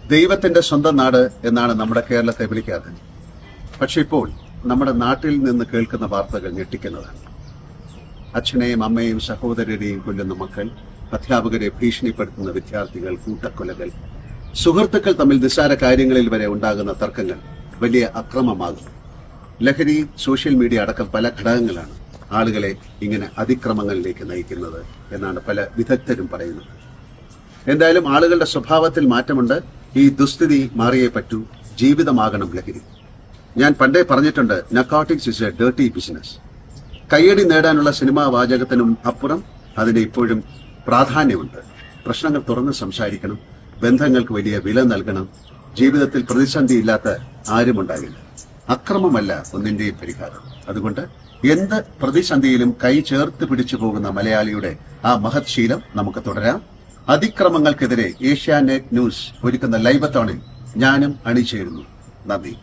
ദൈവത്തിന്റെ സ്വന്തം നാട് എന്നാണ് നമ്മുടെ കേരളത്തെ വിളിക്കാറ്. പക്ഷെ ഇപ്പോൾ നമ്മുടെ നാട്ടിൽ നിന്ന് കേൾക്കുന്ന വാർത്തകൾ ഞെട്ടിക്കുന്നതാണ്. അച്ഛനെയും അമ്മയെയും സഹോദരരെയും കൊല്ലുന്ന മക്കൾ, അധ്യാപകരെ ഭീഷണിപ്പെടുത്തുന്ന വിദ്യാർത്ഥികൾ, കൂട്ടക്കൊലകൾ, സുഹൃത്തുക്കൾ തമ്മിൽ നിസ്സാര കാര്യങ്ങളിൽ വരെ ഉണ്ടാകുന്ന തർക്കങ്ങൾ വലിയ അക്രമമാകുന്നു. ലഹരി, സോഷ്യൽ മീഡിയ അടക്കം പല ഘടകങ്ങളാണ് ആളുകളെ ഇങ്ങനെ അതിക്രമങ്ങളിലേക്ക് നയിക്കുന്നത് എന്നാണ് പല വിദഗ്ധരും പറയുന്നത്. എന്തായാലും ആളുകളുടെ സ്വഭാവത്തിൽ മാറ്റമുണ്ട്. ഈ ദുസ്ഥിതി മാറിയേ പറ്റൂ. ജീവിതമാകണം ലഹരി. ഞാൻ പണ്ടേ പറഞ്ഞിട്ടുണ്ട്, narcotics is A dirty business. കയ്യടി നേടാനുള്ള സിനിമാ വാചകത്തിനും അപ്പുറം അതിന് ഇപ്പോഴും പ്രാധാന്യമുണ്ട്. പ്രശ്നങ്ങൾ തുറന്ന് സംസാരിക്കണം, ബന്ധങ്ങൾക്ക് വലിയ വില നൽകണം. ജീവിതത്തിൽ പ്രതിസന്ധി ഇല്ലാത്ത ആരുമുണ്ടാകില്ല. അക്രമമല്ല ഒന്നിന്റെയും പരിഹാരം. അതുകൊണ്ട് എന്ത് പ്രതിസന്ധിയിലും കൈ ചേർത്ത് പിടിച്ചു പോകുന്ന മലയാളിയുടെ ആ മഹത് ശീലം നമുക്ക് തുടരാം. അതിക്രമങ്ങൾക്കെതിരെ ഏഷ്യാനെറ്റ് ന്യൂസ് ഒരുക്കുന്ന ലൈവത്തോണിൽ ഞാനും അണിചേരുന്നു. നന്ദി.